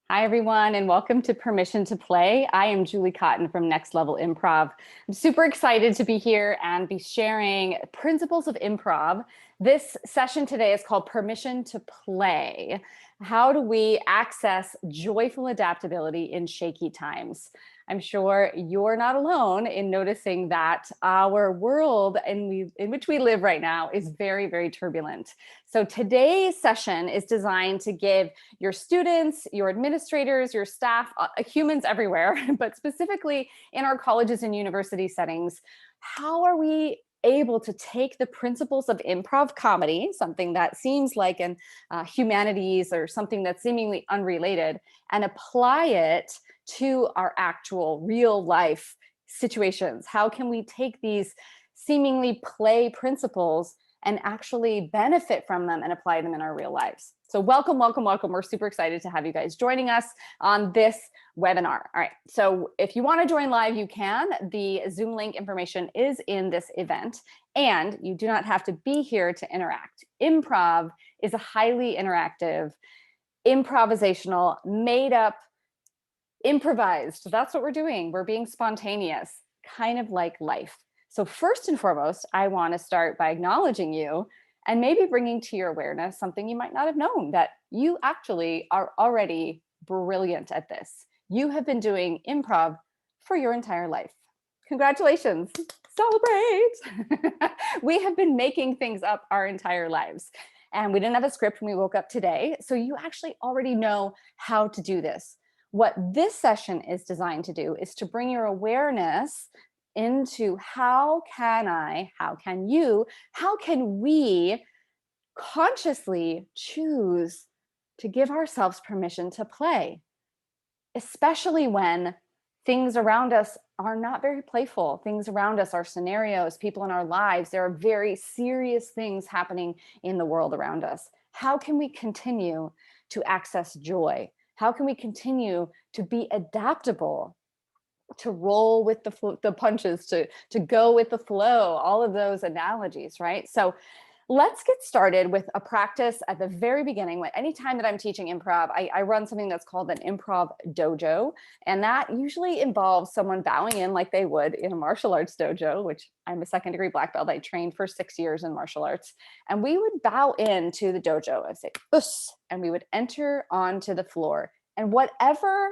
Hi, everyone, and welcome to Permission to Play. I am Julie Cotton from Next Level Improv. I'm super excited to be here and be sharing principles of improv. This session today is called Permission to Play. How do we access joyful adaptability in shaky times? I'm sure you're not alone in noticing that our world in which we live right now is very, very turbulent. So today's session is designed to give your students, your administrators, your staff, humans everywhere, but specifically in our colleges and university settings, how are we able to take the principles of improv comedy, something that seems like an humanities or something that's seemingly unrelated, and apply it to our actual real life situations? How can we take these seemingly play principles and actually benefit from them and apply them in our real lives? So welcome, welcome, welcome. We're super excited to have you guys joining us on this webinar. All right, so if you want to join live, you can. The Zoom link information is in this event, and you do not have to be here to interact. Improv is a highly interactive, improvisational, made up, improvised. That's what we're doing. We're being spontaneous, kind of like life. So first and foremost, I want to start by acknowledging you and maybe bringing to your awareness something you might not have known, that you actually are already brilliant at this. You have been doing improv for your entire life. Congratulations. Celebrate. We have been making things up our entire lives. And we didn't have a script when we woke up today. So you actually already know how to do this. What this session is designed to do is to bring your awareness into how can you, how can we consciously choose to give ourselves permission to play, especially when things around us are not very playful. Things around us are scenarios, people in our lives. There are very serious things happening in the world around us. How can we continue to access joy? How can we continue to be adaptable, to roll with the punches, to go with the flow, all of those analogies, right? So let's get started with a practice at the very beginning. Anytime that I'm teaching improv, I run something that's called an improv dojo. And that usually involves someone bowing in like they would in a martial arts dojo, which I'm a second-degree black belt. I trained for 6 years in martial arts. And we would bow into the dojo and say, "Us," and we would enter onto the floor. And whatever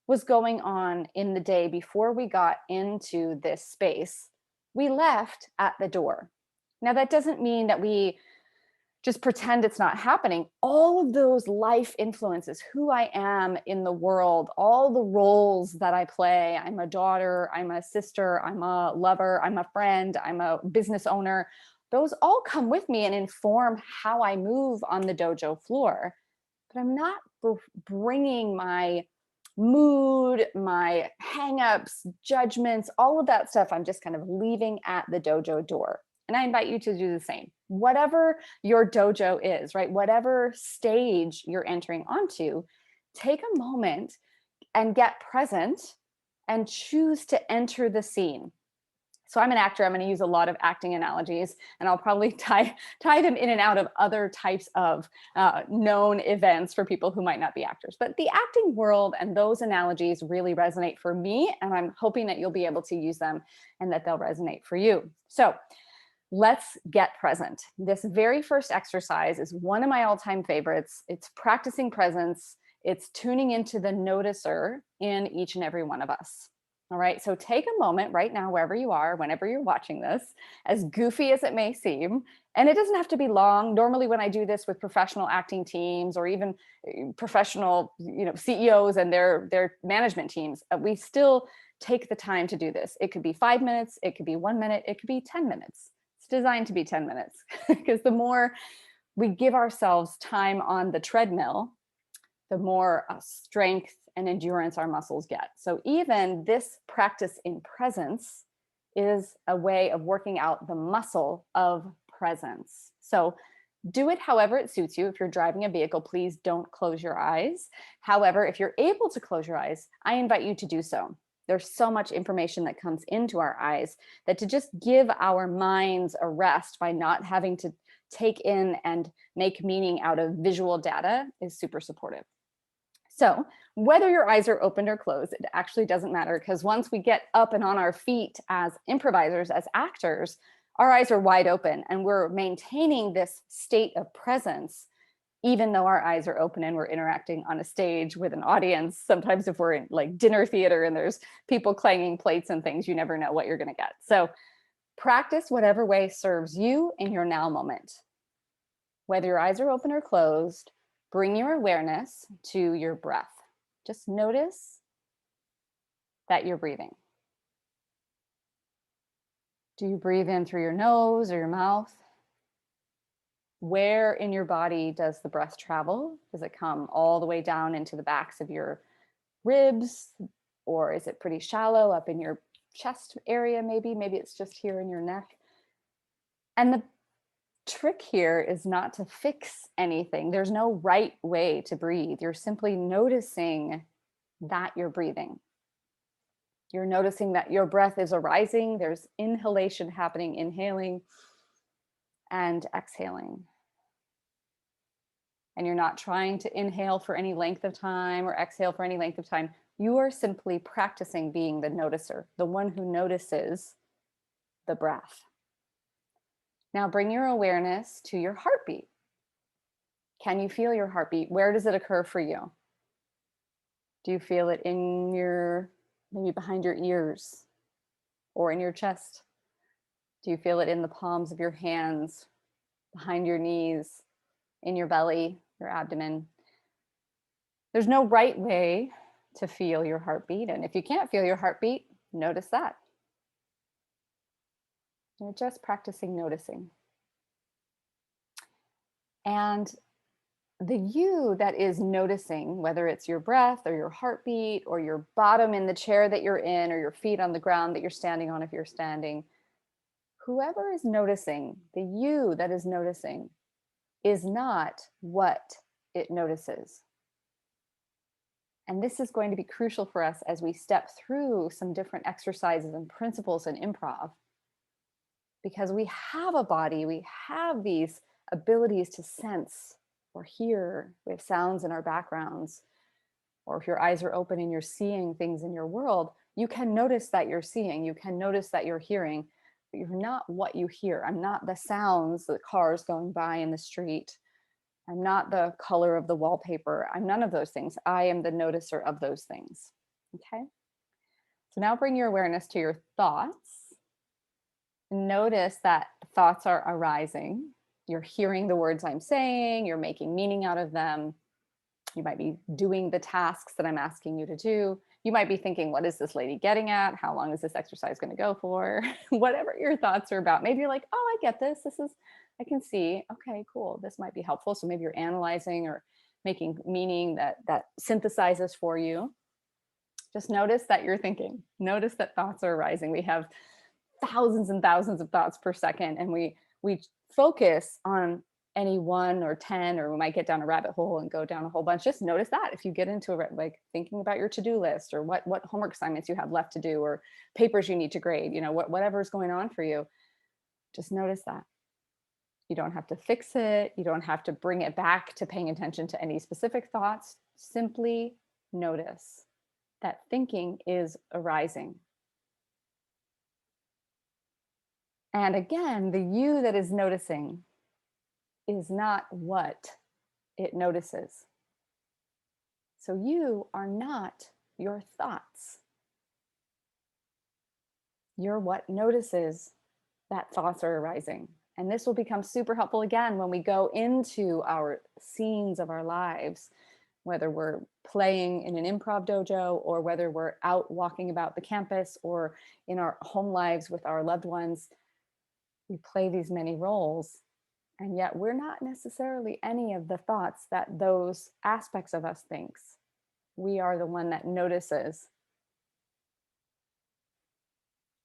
was going on in the day before we got into this space, we left at the door. Now, that doesn't mean that we just pretend it's not happening. All of those life influences, who I am in the world, all the roles that I play. I'm a daughter, I'm a sister, I'm a lover, I'm a friend, I'm a business owner. Those all come with me and inform how I move on the dojo floor. But I'm not bringing my mood, my hangups, judgments, all of that stuff. I'm just kind of leaving at the dojo door. And I invite you to do the same. Whatever your dojo is, right? Whatever stage you're entering onto, take a moment and get present and choose to enter the scene. So I'm an actor. I'm going to use a lot of acting analogies, and I'll probably tie them in and out of other types of known events for people who might not be actors. But the acting world and those analogies really resonate for me, and I'm hoping that you'll be able to use them and that they'll resonate for you. So let's get present. This very first exercise is one of my all-time favorites. It's practicing presence. It's tuning into the noticer in each and every one of us. All right, so take a moment right now, wherever you are, whenever you're watching this, as goofy as it may seem, and it doesn't have to be long. Normally when I do this with professional acting teams or even professional, CEOs and their management teams, we still take the time to do this. It could be 5 minutes, it could be 1 minute, it could be 10 minutes. It's designed to be 10 minutes because the more we give ourselves time on the treadmill, the more strength and endurance our muscles get. So even this practice in presence is a way of working out the muscle of presence. So do it however it suits you. If you're driving a vehicle, please don't close your eyes. However, if you're able to close your eyes, I invite you to do so. There's so much information that comes into our eyes that to just give our minds a rest by not having to take in and make meaning out of visual data is super supportive. So whether your eyes are open or closed, it actually doesn't matter, because once we get up and on our feet as improvisers, as actors, our eyes are wide open and we're maintaining this state of presence, even though our eyes are open and we're interacting on a stage with an audience. Sometimes if we're in like dinner theater and there's people clanging plates and things, you never know what you're going to get. So practice whatever way serves you in your now moment. Whether your eyes are open or closed, bring your awareness to your breath. Just notice that you're breathing. Do you breathe in through your nose or your mouth? Where in your body does the breath travel? Does it come all the way down into the backs of your ribs? Or is it pretty shallow up in your chest area maybe? Maybe it's just here in your neck. And the trick here is not to fix anything. There's no right way to breathe. You're simply noticing that you're breathing. You're noticing that your breath is arising. There's inhalation happening, inhaling and exhaling. And you're not trying to inhale for any length of time or exhale for any length of time. You are simply practicing being the noticer, the one who notices the breath. Now bring your awareness to your heartbeat. Can you feel your heartbeat? Where does it occur for you? Do you feel it in your, maybe behind your ears or in your chest? Do you feel it in the palms of your hands, behind your knees, in your belly, your abdomen? There's no right way to feel your heartbeat. And if you can't feel your heartbeat, notice that. You're just practicing noticing. And the you that is noticing, whether it's your breath or your heartbeat or your bottom in the chair that you're in or your feet on the ground that you're standing on if you're standing, whoever is noticing, the you that is noticing, is not what it notices. And this is going to be crucial for us as we step through some different exercises and principles in improv, because we have a body, we have these abilities to sense or hear. We have sounds in our backgrounds, or if your eyes are open and you're seeing things in your world, you can notice that you're seeing, you can notice that you're hearing, but you're not what you hear. I'm not the sounds, the cars going by in the street. I'm not the color of the wallpaper. I'm none of those things. I am the noticer of those things. Okay. So now bring your awareness to your thoughts. Notice that thoughts are arising. You're hearing the words I'm saying, you're making meaning out of them. You might be doing the tasks that I'm asking you to do. You might be thinking, what is this lady getting at? How long is this exercise going to go for? Whatever your thoughts are about. Maybe you're like, oh, I get this. I can see, okay, cool. This might be helpful. So maybe you're analyzing or making meaning that synthesizes for you. Just notice that you're thinking. Notice that thoughts are arising. We have thousands and thousands of thoughts per second, and we focus on any 1 or 10, or we might get down a rabbit hole and go down a whole bunch. Just notice that if you get into like thinking about your to-do list or what homework assignments you have left to do or papers you need to grade, whatever's going on for you, just notice that. You don't have to fix it. You don't have to bring it back to paying attention to any specific thoughts. Simply notice that thinking is arising. And again, the you that is noticing is not what it notices. So you are not your thoughts. You're what notices that thoughts are arising. And this will become super helpful again when we go into our scenes of our lives, whether we're playing in an improv dojo or whether we're out walking about the campus or in our home lives with our loved ones. We play these many roles, and yet we're not necessarily any of the thoughts that those aspects of us thinks. We are the one that notices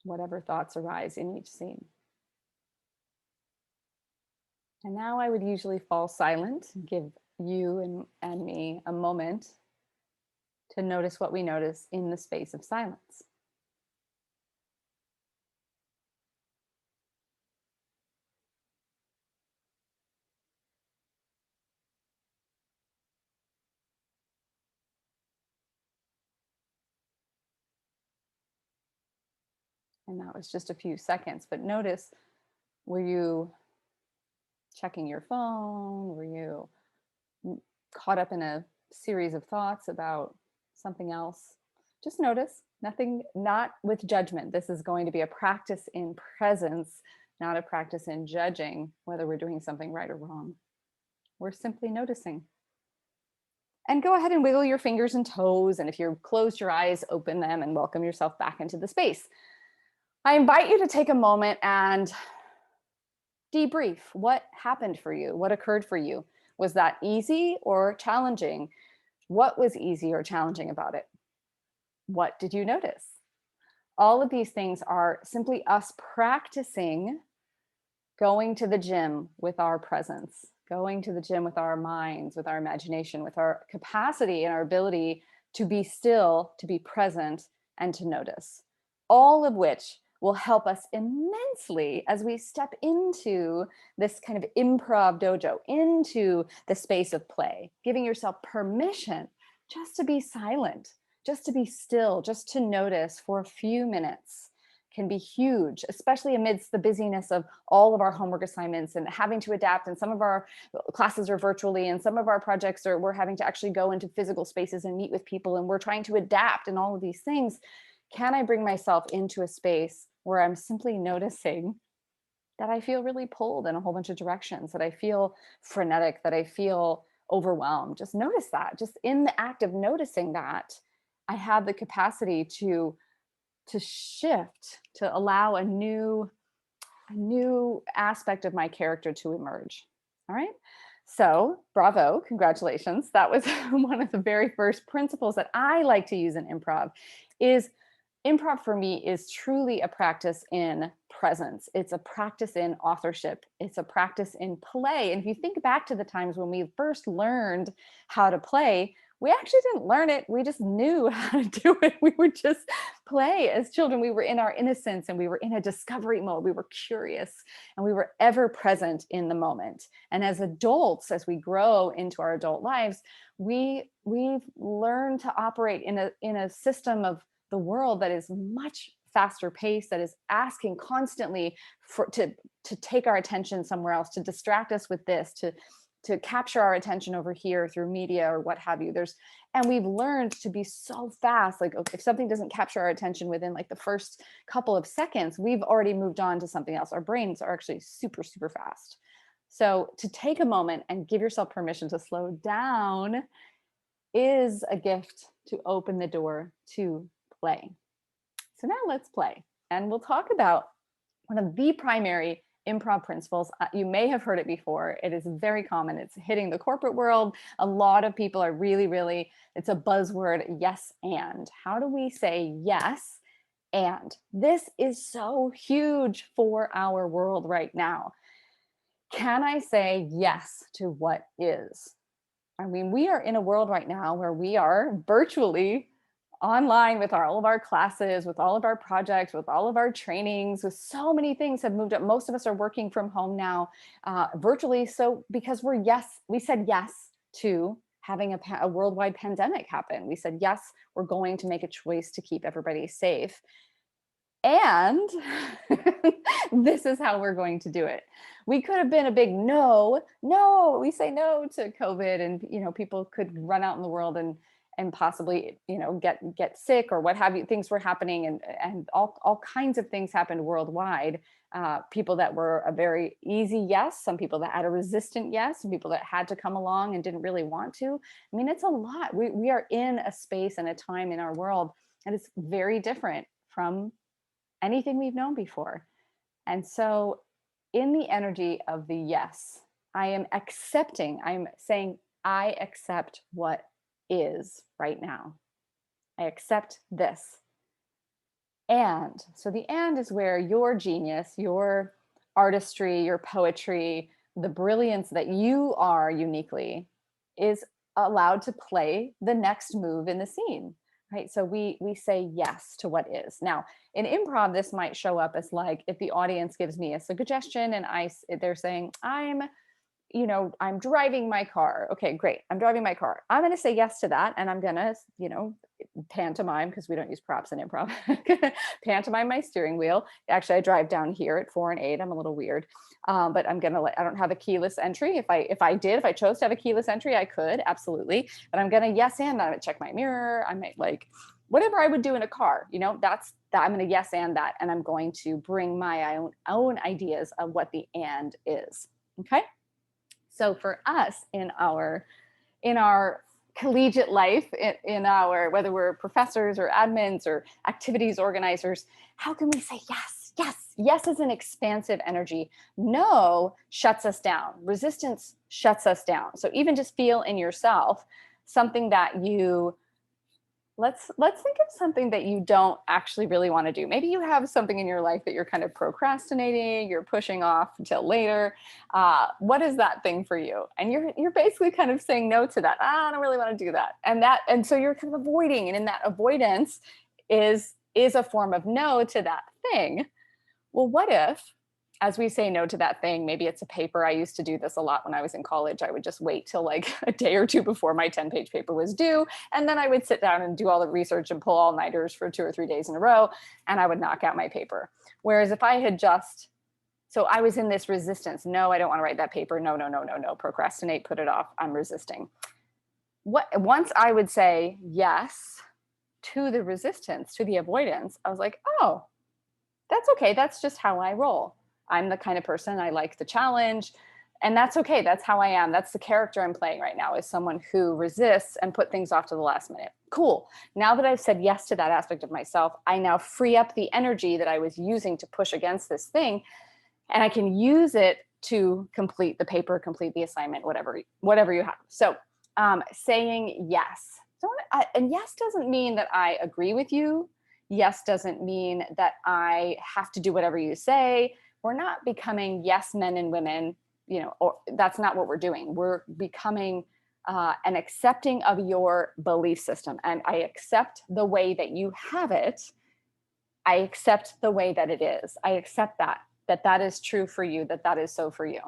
whatever thoughts arise in each scene. And now I would usually fall silent, give you and me a moment to notice what we notice in the space of silence. And that was just a few seconds, but notice, were you checking your phone? Were you caught up in a series of thoughts about something else? Just notice, nothing, not with judgment. This is going to be a practice in presence, not a practice in judging whether we're doing something right or wrong. We're simply noticing. And go ahead and wiggle your fingers and toes. And if you're closed your eyes, open them and welcome yourself back into the space. I invite you to take a moment and debrief. What happened for you? What occurred for you? Was that easy or challenging? What was easy or challenging about it? What did you notice? All of these things are simply us practicing going to the gym with our presence, going to the gym with our minds, with our imagination, with our capacity and our ability to be still, to be present, and to notice. All of which will help us immensely as we step into this kind of improv dojo, into the space of play, giving yourself permission just to be silent, just to be still, just to notice for a few minutes can be huge, especially amidst the busyness of all of our homework assignments and having to adapt. And some of our classes are virtually, and some of our projects are, we're having to actually go into physical spaces and meet with people, and we're trying to adapt and all of these things. Can I bring myself into a space where I'm simply noticing that I feel really pulled in a whole bunch of directions, that I feel frenetic, that I feel overwhelmed? Just notice that. Just in the act of noticing that, I have the capacity to shift, to allow a new aspect of my character to emerge. All right. So bravo, congratulations. That was one of the very first principles that I like to use in improv. Is improv for me is truly a practice in presence. It's a practice in authorship. It's a practice in play. And if you think back to the times when we first learned how to play, we actually didn't learn it. We just knew how to do it. We would just play as children. We were in our innocence and we were in a discovery mode. We were curious and we were ever present in the moment. And as adults, as we grow into our adult lives, we've learned to operate in a system of the world that is much faster paced, that is asking constantly to take our attention somewhere else, to distract us with this, to capture our attention over here through media or what have you. And we've learned to be so fast. Like, okay, if something doesn't capture our attention within like the first couple of seconds, we've already moved on to something else. Our brains are actually super, super fast. So to take a moment and give yourself permission to slow down is a gift to open the door to play. So now let's play. And we'll talk about one of the primary improv principles. You may have heard it before. It is very common. It's hitting the corporate world. A lot of people are really, it's a buzzword, yes and. How do we say yes and? This is so huge for our world right now. Can I say yes to what is? I mean, we are in a world right now where we are virtually online with all of our classes, with all of our projects, with all of our trainings, with so many things have moved up. Most of us are working from home now virtually. So because we said yes to having a worldwide pandemic happen. We said, yes, we're going to make a choice to keep everybody safe. And this is how we're going to do it. We could have been a big no, we say no to COVID, and people could run out in the world and possibly get sick or what have you. Things were happening, and all kinds of things happened worldwide. People that were a very easy yes, some people that had a resistant yes, some people that had to come along and didn't really want to. I mean, it's a lot. We are in a space and a time in our world, and it's very different from anything we've known before. And so in the energy of the yes, I am saying, I accept what is right now. I accept this. And so the and is where your genius, your artistry, your poetry, the brilliance that you are uniquely is allowed to play the next move in the scene. Right. So we say yes to what is. Now, in improv, this might show up as like if the audience gives me a suggestion and they're saying, I'm you know, I'm driving my car. Okay, great. I'm driving my car. I'm going to say yes to that. And I'm going to, you know, pantomime, because we don't use props in improv, pantomime my steering wheel. Actually, I drive down here at 4 and 8. I'm a little weird. But I'm going to I don't have a keyless entry. If I chose to have a keyless entry, I could, absolutely. But I'm going to yes and I would check my mirror. I might like whatever I would do in a car, you know, that's that. I'm going to yes and that. And I'm going to bring my own ideas of what the and is. Okay. So for us in our collegiate life, in our, whether we're professors or admins or activities organizers, how can we say yes? Yes. Yes is an expansive energy. No shuts us down. Resistance shuts us down. So even just feel in yourself something that you, let's think of something that you don't actually really want to do. Maybe you have something in your life that you're kind of procrastinating, you're pushing off until later. What is that thing for you? And you're basically kind of saying no to that. I don't really want to do that. And so you're kind of avoiding, and in that avoidance is a form of no to that thing. Well, what if, as we say no to that thing, maybe it's a paper. I used to do this a lot when I was in college. I would just wait till like a day or two before my 10-page paper was due. And then I would sit down and do all the research and pull all-nighters for 2 or 3 days in a row, and I would knock out my paper. Whereas if I had so I was in this resistance. No, I don't want to write that paper. No, no, no, no, no. Procrastinate, put it off. I'm resisting. Once I would say yes to the resistance, to the avoidance, I was like, oh, that's okay. That's just how I roll. I'm the kind of person, I like the challenge, and that's okay. That's how I am. That's the character I'm playing right now, is someone who resists and put things off to the last minute. Cool. Now that I've said yes to that aspect of myself, I now free up the energy that I was using to push against this thing, and I can use it to complete the paper, complete the assignment, whatever you have. So saying yes. And yes doesn't mean that I agree with you. Yes doesn't mean that I have to do whatever you say. We're not becoming yes men and women, you know, or that's not what we're doing. We're becoming an accepting of your belief system. And I accept the way that you have it. I accept the way that it is. I accept that is true for you, that is so for you.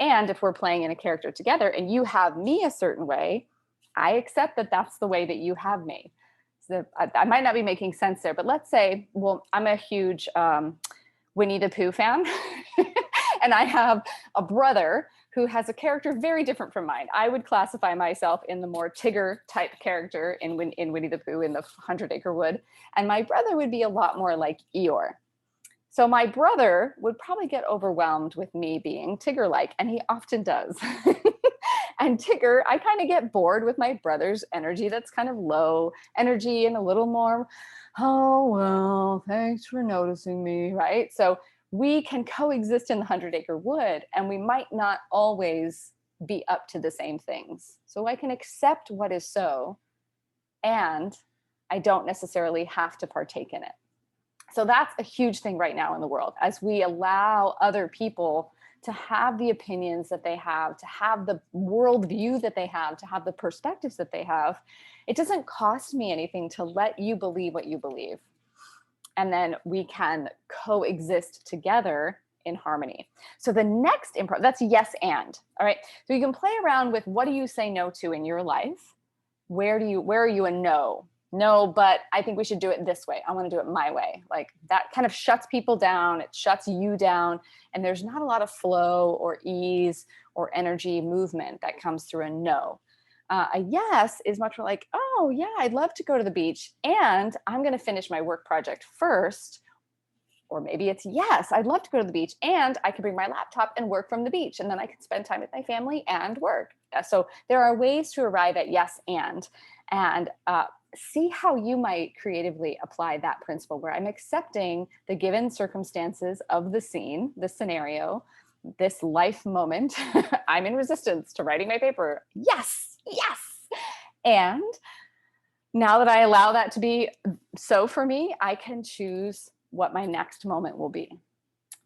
And if we're playing in a character together and you have me a certain way, I accept that that's the way that you have me. So I might not be making sense there, but let's say, well, I'm a huge Winnie the Pooh fan. And I have a brother who has a character very different from mine. I would classify myself in the more Tigger type character in Winnie the Pooh in the 100-Acre Wood. And my brother would be a lot more like Eeyore. So my brother would probably get overwhelmed with me being Tigger-like, and he often does. And Tigger, I kind of get bored with my brother's energy that's kind of low energy and a little more, oh, well, thanks for noticing me, right? So we can coexist in the 100-Acre Wood, and we might not always be up to the same things. So I can accept what is so, and I don't necessarily have to partake in it. So that's a huge thing right now in the world, as we allow other people to have the opinions that they have, to have the worldview that they have, to have the perspectives that they have. It doesn't cost me anything to let you believe what you believe. And then we can coexist together in harmony. So the next improv, that's yes and, all right? So you can play around with, what do you say no to in your life? Where are you a no? No, but I think we should do it this way. I want to do it my way. Like that kind of shuts people down. It shuts you down. And there's not a lot of flow or ease or energy movement that comes through a no. A yes is much more like, oh yeah, I'd love to go to the beach, and I'm going to finish my work project first. Or maybe it's, yes, I'd love to go to the beach, and I can bring my laptop and work from the beach, and then I can spend time with my family and work. So there are ways to arrive at yes and see how you might creatively apply that principle, where I'm accepting the given circumstances of the scene, the scenario, this life moment. I'm in resistance to writing my paper. Yes, yes. And now that I allow that to be so for me, I can choose what my next moment will be.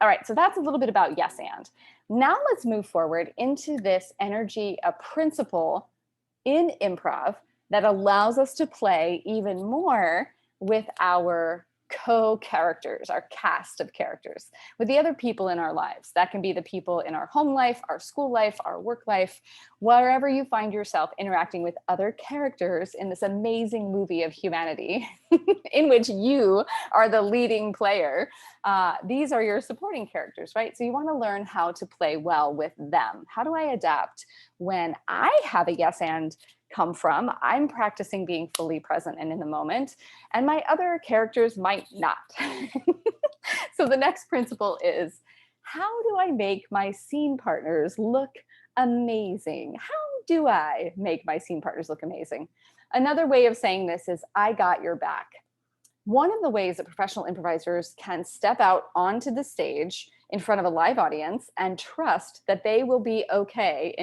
All right, so that's a little bit about yes and. Now let's move forward into this energy, a principle in improv that allows us to play even more with our co-characters, our cast of characters with the other people in our lives. That can be the people in our home life, our school life, our work life, wherever you find yourself interacting with other characters in this amazing movie of humanity in which you are the leading player. These are your supporting characters, right? So you want to learn how to play well with them. How do I adapt when I have a yes and come from? I'm practicing being fully present and in the moment, and my other characters might not. So the next principle is, how do I make my scene partners look amazing? How do I make my scene partners look amazing? Another way of saying this is, I got your back. One of the ways that professional improvisers can step out onto the stage in front of a live audience and trust that they will be okay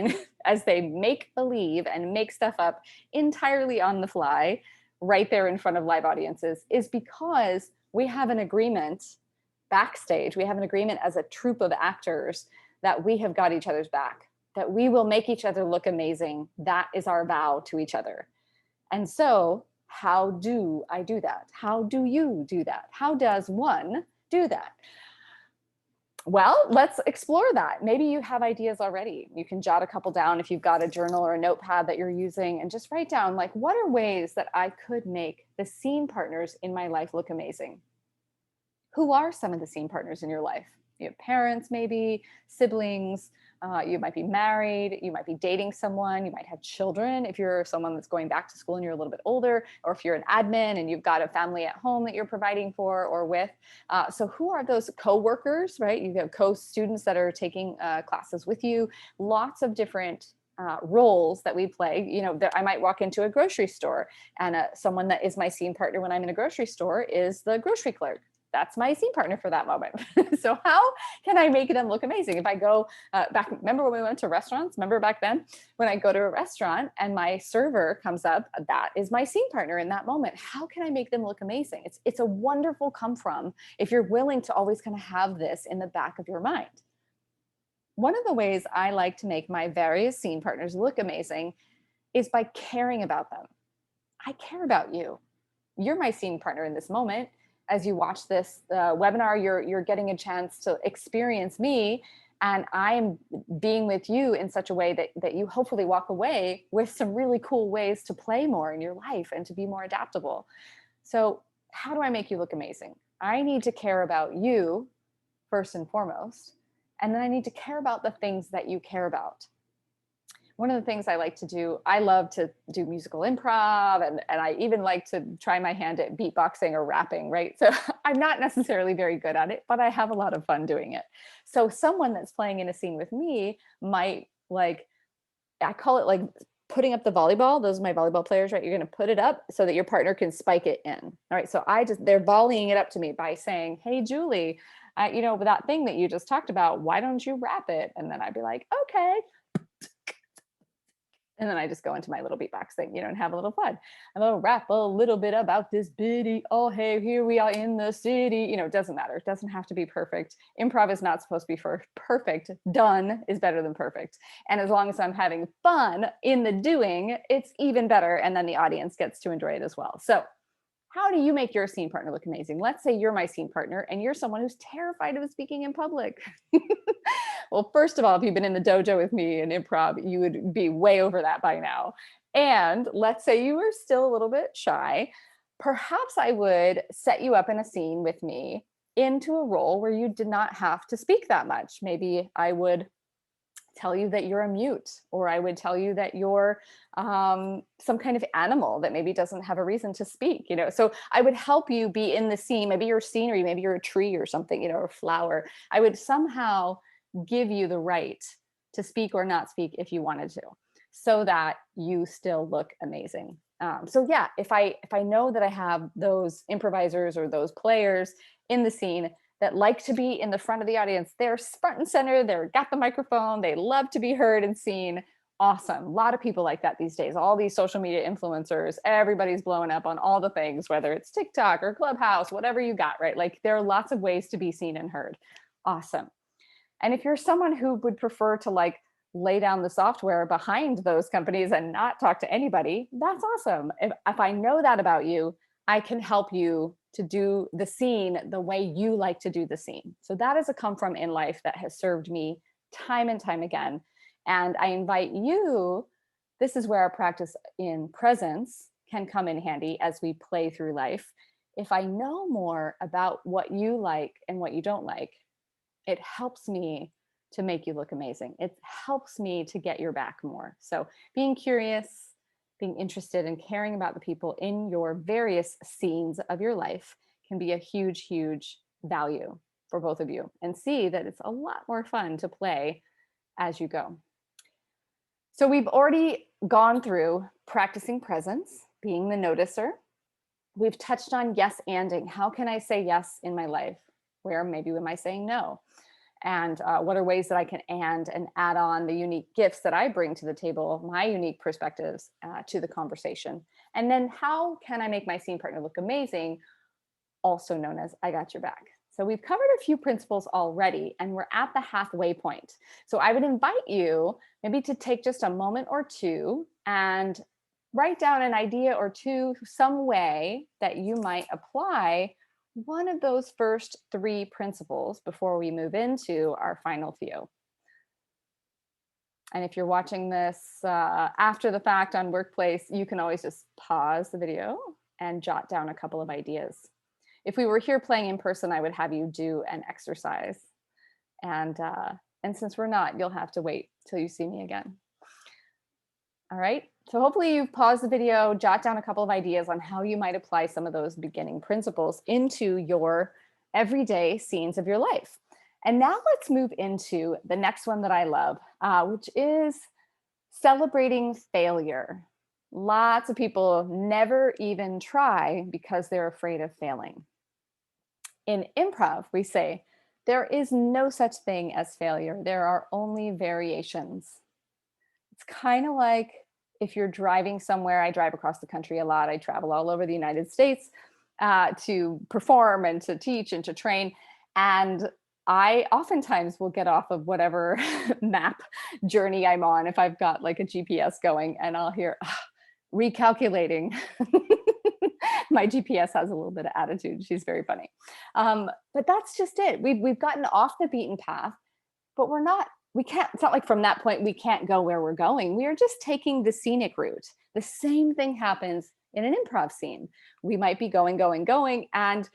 as they make believe and make stuff up entirely on the fly right there in front of live audiences is because we have an agreement backstage. We have an agreement as a troupe of actors that we have got each other's back, that we will make each other look amazing. That is our vow to each other. And so, how do I do that? How do you do that? How does one do that? Well, let's explore that. Maybe you have ideas already. You can jot a couple down if you've got a journal or a notepad that you're using, and just write down, like, what are ways that I could make the scene partners in my life look amazing? Who are some of the scene partners in your life? You have parents, maybe siblings. You might be married. You might be dating someone. You might have children. If you're someone that's going back to school and you're a little bit older, or if you're an admin and you've got a family at home that you're providing for or with. So who are those co-workers, right? You have co-students that are taking classes with you. Lots of different roles that we play. You know, I might walk into a grocery store, and someone that is my scene partner when I'm in a grocery store is the grocery clerk. That's my scene partner for that moment. So how can I make them look amazing? If I go back, remember when we went to restaurants? Remember back then when I go to a restaurant and my server comes up, that is my scene partner in that moment. How can I make them look amazing? It's a wonderful come from if you're willing to always kind of have this in the back of your mind. One of the ways I like to make my various scene partners look amazing is by caring about them. I care about you. You're my scene partner in this moment. As you watch this webinar, you're getting a chance to experience me, and I am being with you in such a way that you hopefully walk away with some really cool ways to play more in your life and to be more adaptable. So how do I make you look amazing? I need to care about you first and foremost, and then I need to care about the things that you care about. One of the things I like to do, I love to do musical improv, and I even like to try my hand at beatboxing or rapping, right? So I'm not necessarily very good at it, but I have a lot of fun doing it. So someone that's playing in a scene with me might, like, I call it like putting up the volleyball. Those are my volleyball players, right? You're going to put it up so that your partner can spike it in. All right. So they're volleying it up to me by saying, "Hey, Julie, you know, that thing that you just talked about, why don't you rap it?" And then I'd be like, "Okay." And then I just go into my little beatbox thing, you know, and have a little fun. I'm gonna rap a little bit about this biddy. Oh, hey, here we are in the city. You know, it doesn't matter. It doesn't have to be perfect. Improv is not supposed to be perfect. Done is better than perfect. And as long as I'm having fun in the doing, it's even better. And then the audience gets to enjoy it as well. So how do you make your scene partner look amazing? Let's say you're my scene partner and you're someone who's terrified of speaking in public. Well, first of all, if you've been in the dojo with me in improv, you would be way over that by now. And let's say you were still a little bit shy. Perhaps I would set you up in a scene with me into a role where you did not have to speak that much. Maybe I would tell you that you're a mute, or I would tell you that you're some kind of animal that maybe doesn't have a reason to speak, you know. So I would help you be in the scene. Maybe you're scenery, maybe you're a tree or something, you know, or a flower. I would somehow give you the right to speak or not speak if you wanted to, so that you still look amazing. So yeah, if I know that I have those improvisers or those players in the scene that like to be in the front of the audience, they're front and center, they've got the microphone, they love to be heard and seen. Awesome. A lot of people like that these days. All these social media influencers, everybody's blowing up on all the things, whether it's TikTok or Clubhouse, whatever you got, right? Like, there are lots of ways to be seen and heard. Awesome. And if you're someone who would prefer to, like, lay down the software behind those companies and not talk to anybody, that's awesome. If I know that about you, I can help you to do the scene the way you like to do the scene. So that is a come from in life that has served me time and time again. And I invite you, this is where our practice in presence can come in handy as we play through life. If I know more about what you like and what you don't like, it helps me to make you look amazing. It helps me to get your back more. So being curious, being interested and caring about the people in your various scenes of your life can be a huge, huge value for both of you, and see that it's a lot more fun to play as you go. So we've already gone through practicing presence, being the noticer. We've touched on yes anding. How can I say yes in my life? Where maybe am I saying no? And what are ways that I can and add on the unique gifts that I bring to the table, my unique perspectives to the conversation. And then how can I make my scene partner look amazing, also known as I got your back. So we've covered a few principles already, and we're at the halfway point. So I would invite you maybe to take just a moment or two and write down an idea or two, some way that you might apply one of those first three principles before we move into our final few. And if you're watching this after the fact on Workplace, you can always just pause the video and jot down a couple of ideas. If we were here playing in person, I would have you do an exercise. And since we're not, you'll have to wait till you see me again. All right, so hopefully you've paused the video, jot down a couple of ideas on how you might apply some of those beginning principles into your everyday scenes of your life. And now let's move into the next one that I love, which is celebrating failure. Lots of people never even try because they're afraid of failing. In improv, we say, there is no such thing as failure. There are only variations. It's kind of like if you're driving somewhere. I drive across the country a lot. I travel all over the United States to perform and to teach and to train. And I oftentimes will get off of whatever map journey I'm on if I've got like a GPS going, and I'll hear recalculating. My GPS has a little bit of attitude. She's very funny. But that's just it. We've gotten off the beaten path, but we can't, it's not like from that point we can't go where we're going. We are just taking the scenic route. The same thing happens in an improv scene. We might be going, and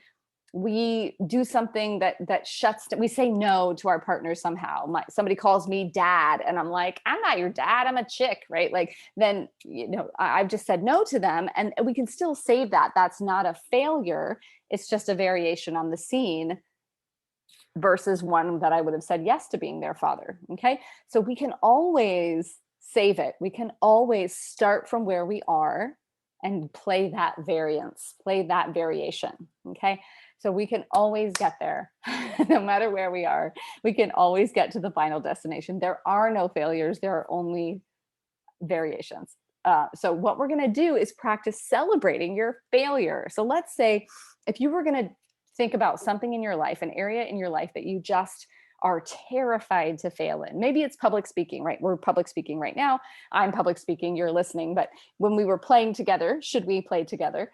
we do something that shuts down. We say no to our partner somehow. Somebody calls me dad, and I'm like, I'm not your dad, I'm a chick, right? Like, then, I've just said no to them, and we can still save that. That's not a failure. It's just a variation on the scene versus one that I would have said yes to being their father. Okay. So we can always save it. We can always start from where we are and play that variance, play that variation. Okay. So we can always get there, no matter where we are. We can always get to the final destination. There are no failures. There are only variations. So what we're going to do is practice celebrating your failure. So let's say if you were going to think about something in your life, an area in your life that you just are terrified to fail in. Maybe it's public speaking, right? We're public speaking right now. I'm public speaking, you're listening. But when we were playing together, should we play together?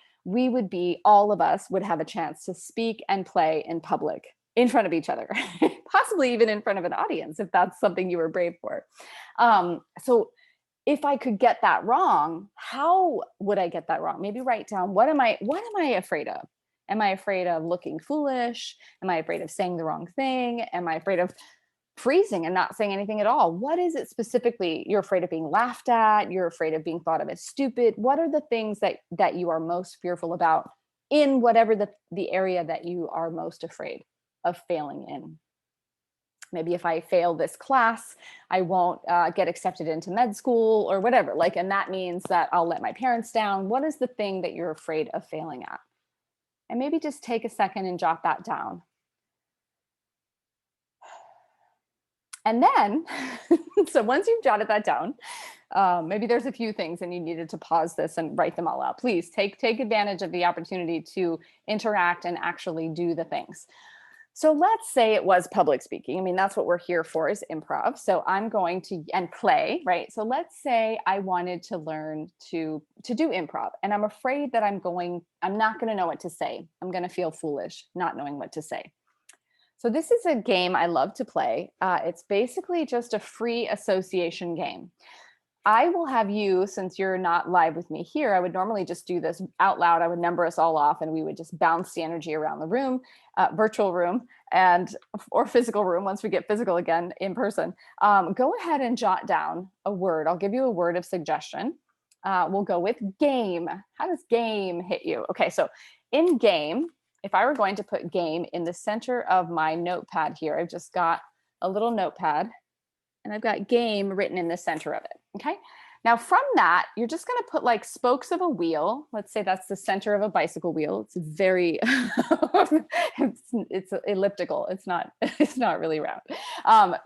All of us would have a chance to speak and play in public in front of each other, possibly even in front of an audience, if that's something you were brave for. So if I could get that wrong, how would I get that wrong? Maybe write down, what am I afraid of? Am I afraid of looking foolish? Am I afraid of saying the wrong thing? Am I afraid of freezing and not saying anything at all? What is it specifically? You're afraid of being laughed at. You're afraid of being thought of as stupid. What are the things that you are most fearful about in whatever the area that you are most afraid of failing in? Maybe if I fail this class, I won't get accepted into med school or whatever. And that means that I'll let my parents down. What is the thing that you're afraid of failing at? And maybe just take a second and jot that down. And then, so once you've jotted that down, maybe there's a few things and you needed to pause this and write them all out. Please take advantage of the opportunity to interact and actually do the things. So let's say it was public speaking. I mean, that's what we're here for, is improv. So I'm going to, and play, right? So let's say I wanted to learn to do improv, and I'm afraid that I'm not going to know what to say. I'm going to feel foolish not knowing what to say. So this is a game I love to play. It's basically just a free association game. I will have you, since you're not live with me here, I would normally just do this out loud. I would number us all off and we would just bounce the energy around the room, virtual room, or physical room once we get physical again in person. Go ahead and jot down a word. I'll give you a word of suggestion. We'll go with game. How does game hit you? Okay, so in game, if I were going to put game in the center of my notepad here, I've just got a little notepad and I've got game written in the center of it. Okay. Now from that, you're just going to put like spokes of a wheel. Let's say that's the center of a bicycle wheel. It's very, it's elliptical. It's not really round.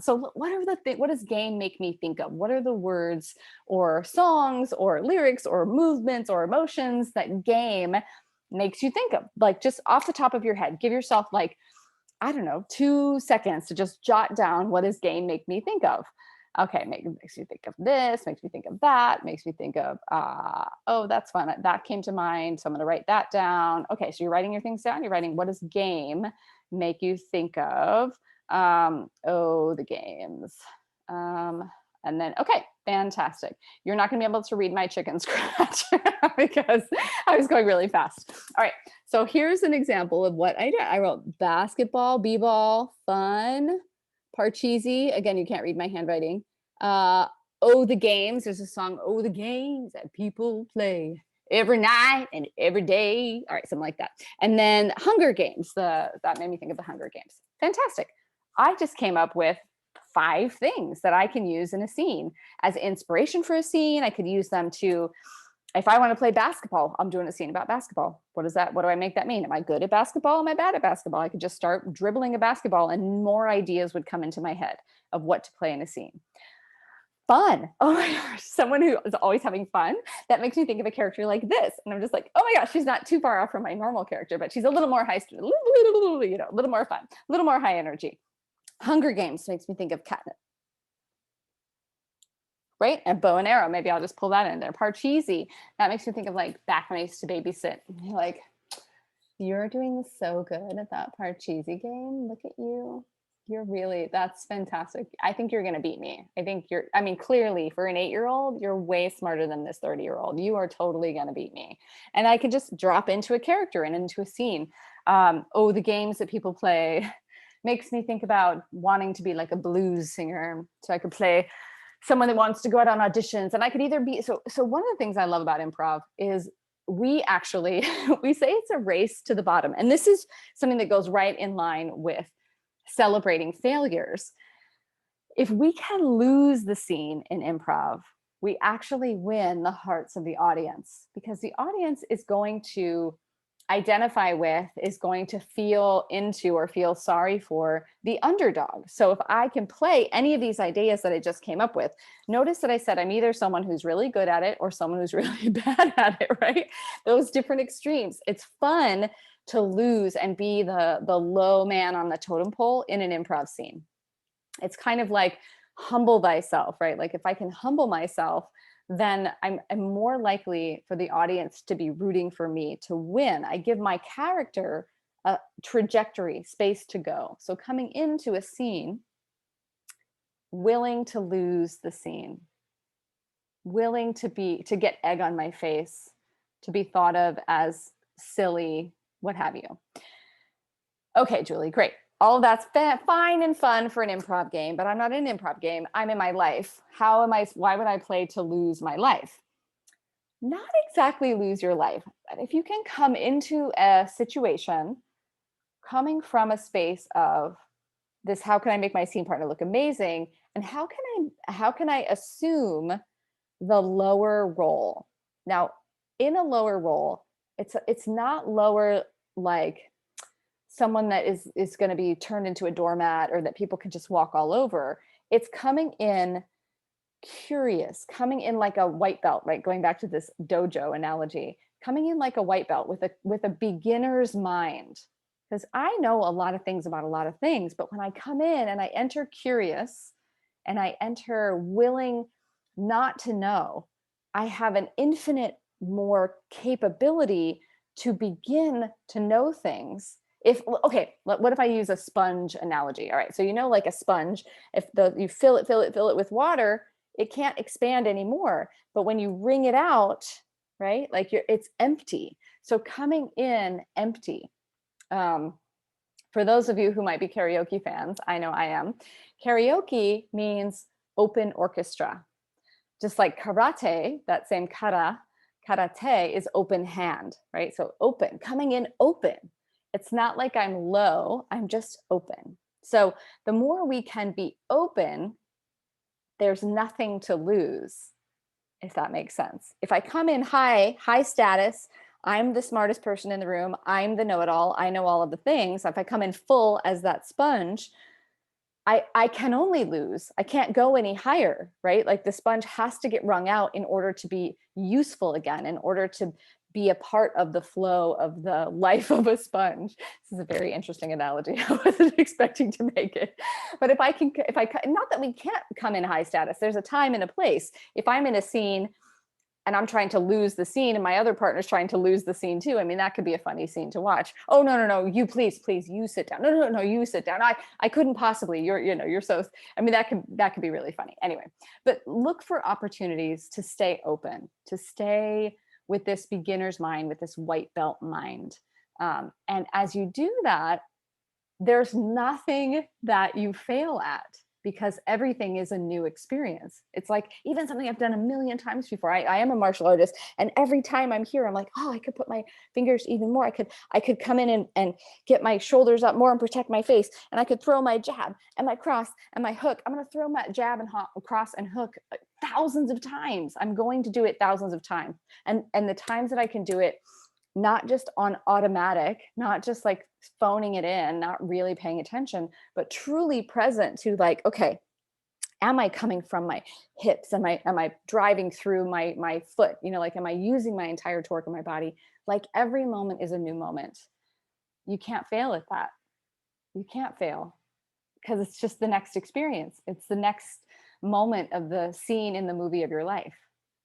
So what does game make me think of? What are the words or songs or lyrics or movements or emotions that game makes you think of? Like, just off the top of your head, give yourself like, I don't know, 2 seconds to just jot down, what does game make me think of? Okay, makes me think of this, makes me think of that, makes me think of, oh, that's fun. That came to mind. So I'm going to write that down. Okay, so you're writing your things down. You're writing, what does game make you think of? Oh, the games. And then, okay, fantastic. You're not going to be able to read my chicken scratch because I was going really fast. All right, so here's an example of what I did. I wrote basketball, b-ball, fun, parcheesi. Again, you can't read my handwriting. Oh, the games. There's a song, oh, the games that people play every night and every day. All right, something like that. And then Hunger Games. That made me think of the Hunger Games. Fantastic. I just came up with 5 things that I can use in a scene as inspiration for a scene. I could use them to, if I want to play basketball, I'm doing a scene about basketball. What is that? What do I make that mean? Am I good at basketball? Am I bad at basketball? I could just start dribbling a basketball and more ideas would come into my head of what to play in a scene. Fun. Oh my gosh, someone who is always having fun. That makes me think of a character like this. And I'm just like, oh my gosh, she's not too far off from my normal character, but she's a little more a little more fun, a little more high energy. Hunger Games makes me think of catnip. Right? And bow and arrow, maybe I'll just pull that in there. Parcheesi, that makes me think of like back when I used to babysit. You're like, you're doing so good at that Parcheesi game. Look at you. That's fantastic. I think you're going to beat me. I mean, clearly for an 8-year-old, you're way smarter than this 30-year-old. You are totally going to beat me. And I could just drop into a character and into a scene. Oh, the games that people play makes me think about wanting to be like a blues singer. So I could play someone that wants to go out on auditions, and I could either be, so one of the things I love about improv is we actually, we say it's a race to the bottom. And this is something that goes right in line with celebrating failures. If we can lose the scene in improv, we actually win the hearts of the audience, because the audience is going to identify with, is going to feel into or feel sorry for the underdog. So if I can play any of these ideas that I just came up with, notice that I said I'm either someone who's really good at it or someone who's really bad at it, right? Those different extremes. It's fun to lose and be the low man on the totem pole in an improv scene. It's kind of like humble thyself, right? Like if I can humble myself, then I'm more likely for the audience to be rooting for me to win. I give my character a trajectory, space to go. So coming into a scene, willing to lose the scene, willing to get egg on my face, to be thought of as silly, what have you. Okay, Julie, great. All of that's fine and fun for an improv game, but I'm not in an improv game. I'm in my life. Why would I play to lose my life? Not exactly lose your life, but if you can come into a situation coming from a space of this, how can I make my scene partner look amazing? And how can I assume the lower role? Now, in a lower role, it's not lower like someone that is going to be turned into a doormat or that people can just walk all over. It's coming in curious, coming in like a white belt, right? Going back to this dojo analogy, coming in like a white belt with a beginner's mind. Because I know a lot of things about a lot of things, but when I come in and I enter curious and I enter willing not to know, I have an infinite more capability to begin to know things. If okay, what if I use a sponge analogy? All right, so like a sponge, if you fill it with water, it can't expand anymore. But when you wring it out, right, like it's empty. So coming in empty. For those of you who might be karaoke fans, I know I am. Karaoke means open orchestra. Just like karate, that same karate is open hand, right? So open, coming in open. It's not like I'm low, I'm just open. So the more we can be open, there's nothing to lose, if that makes sense. If I come in high status, I'm the smartest person in the room, I'm the know-it-all, I know all of the things. If I come in full as that sponge, I can only lose. I can't go any higher, right? Like the sponge has to get wrung out in order to be useful again, in order to be a part of the flow of the life of a sponge. This is a very interesting analogy. I wasn't expecting to make it. But if I not that we can't come in high status, there's a time and a place. If I'm in a scene and I'm trying to lose the scene and my other partner's trying to lose the scene too. I mean, that could be a funny scene to watch. Oh, no, you please, you sit down. No, you sit down. I couldn't possibly, you're so, I mean, that could be really funny. Anyway, but look for opportunities to stay open, to stay with this beginner's mind, with this white belt mind. And as you do that, there's nothing that you fail at, because everything is a new experience. It's like even something I've done a million times before. I am a martial artist, and every time I'm here, I'm like, oh, I could put my fingers even more. I could come in and get my shoulders up more and protect my face, and I could throw my jab and my cross and my hook. I'm going to throw my jab and cross and hook thousands of times. I'm going to do it thousands of times, and the times that I can do it, not just on automatic, not just like phoning it in, not really paying attention, but truly present to like, okay, am I coming from my hips? Am I driving through my foot? Like, am I using my entire torque of my body? Like every moment is a new moment. You can't fail at that. You can't fail, because it's just the next experience. It's the next moment of the scene in the movie of your life.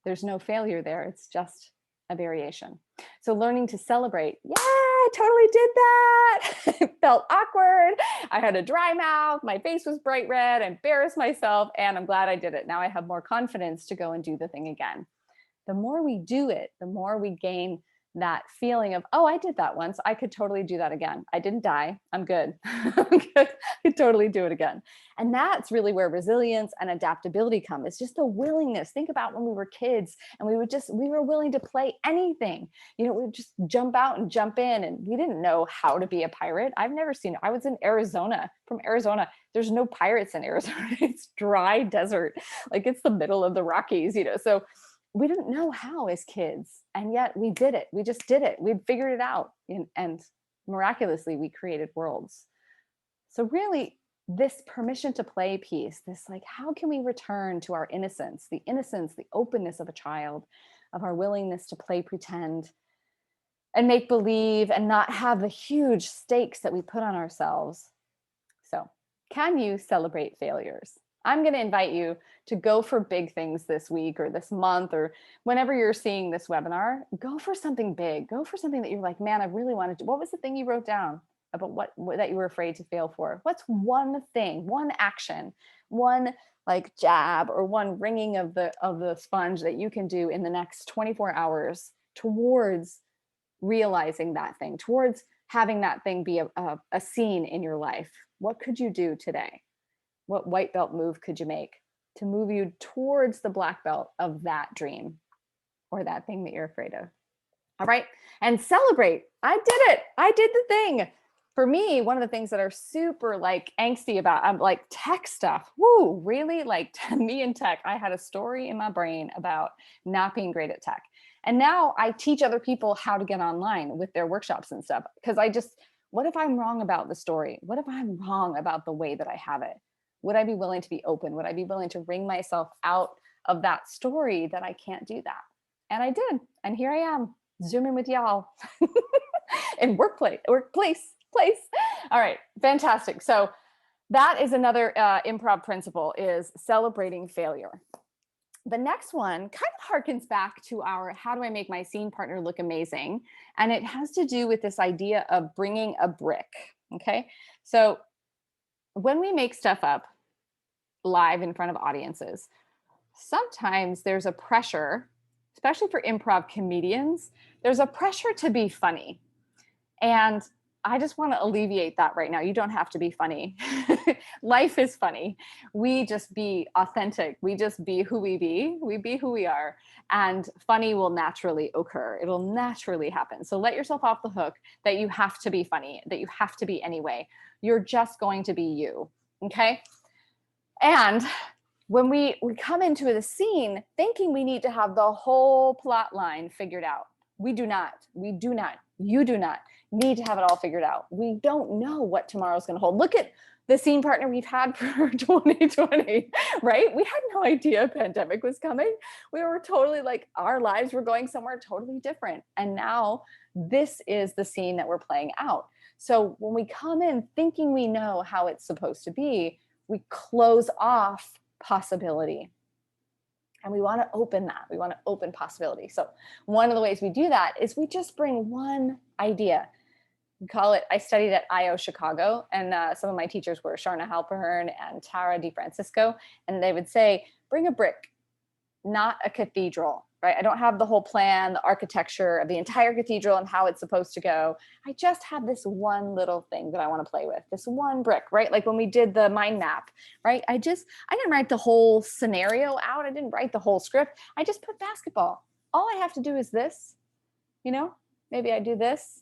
There's no failure there. It's just a variation. So learning to celebrate, yeah, I totally did that. It felt awkward. I had a dry mouth. My face was bright red. I embarrassed myself, and I'm glad I did it. Now I have more confidence to go and do the thing again. The more we do it, the more we gain that feeling of, oh, I did that once. I could totally do that again. I didn't die. I'm good. I'm good. I could totally do it again. And that's really where resilience and adaptability come. It's just the willingness. Think about when we were kids and we were willing to play anything. We would just jump out and jump in, and we didn't know how to be a pirate. I've never seen it. I was in Arizona, from Arizona. There's no pirates in Arizona. It's dry desert. Like it's the middle of the Rockies, so we didn't know how as kids, and yet we did it. We just did it. We'd figured it out, and miraculously we created worlds. So really, this permission to play piece, this like, how can we return to our innocence, the openness of a child, of our willingness to play pretend and make believe and not have the huge stakes that we put on ourselves. So can you celebrate failures? I'm going to invite you to go for big things this week or this month, or whenever you're seeing this webinar. Go for something big. Go for something that you're like, man, I really wanted to. What was the thing you wrote down about what that you were afraid to fail for? What's one thing, one action, one like jab or one wringing of the sponge that you can do in the next 24 hours towards realizing that thing, towards having that thing be a scene in your life? What could you do today? What white belt move could you make to move you towards the black belt of that dream or that thing that you're afraid of? All right. And celebrate. I did it. I did the thing. For me, one of the things that are super like angsty about, I'm like tech stuff. Woo, really? Like me and tech, I had a story in my brain about not being great at tech. And now I teach other people how to get online with their workshops and stuff. Because what if I'm wrong about the story? What if I'm wrong about the way that I have it? Would I be willing to be open? Would I be willing to wring myself out of that story that I can't do that? And I did. And here I am, zooming with y'all in workplace. place. All right, fantastic. So that is another improv principle, is celebrating failure. The next one kind of harkens back to our how do I make my scene partner look amazing? And it has to do with this idea of bringing a brick. Okay. So when we make stuff up live in front of audiences, sometimes there's a pressure, especially for improv comedians, there's a pressure to be funny. And I just want to alleviate that right now. You don't have to be funny. Life is funny. We just be authentic. We just be who we be. We be who we are. And funny will naturally occur. It'll naturally happen. So let yourself off the hook that you have to be funny, that you have to be anyway. You're just going to be you. Okay. And when we come into the scene thinking we need to have the whole plot line figured out, we do not. You do not need to have it all figured out. We don't know what tomorrow's going to hold. Look at the scene partner we've had for 2020, right? We had no idea a pandemic was coming. We were totally like, our lives were going somewhere totally different. And now this is the scene that we're playing out. So when we come in thinking we know how it's supposed to be, we close off possibility. And we want to open that. We want to open possibility. So one of the ways we do that is we just bring one idea. We call it, I studied at IO Chicago, and some of my teachers were Sharna Halpern and Tara DeFrancisco, and they would say, bring a brick, not a cathedral, right? I don't have the whole plan, the architecture of the entire cathedral and how it's supposed to go. I just have this one little thing that I want to play with, this one brick, right? Like when we did the mind map, right? I didn't write the whole scenario out. I didn't write the whole script. I just put basketball. All I have to do is this, maybe I do this.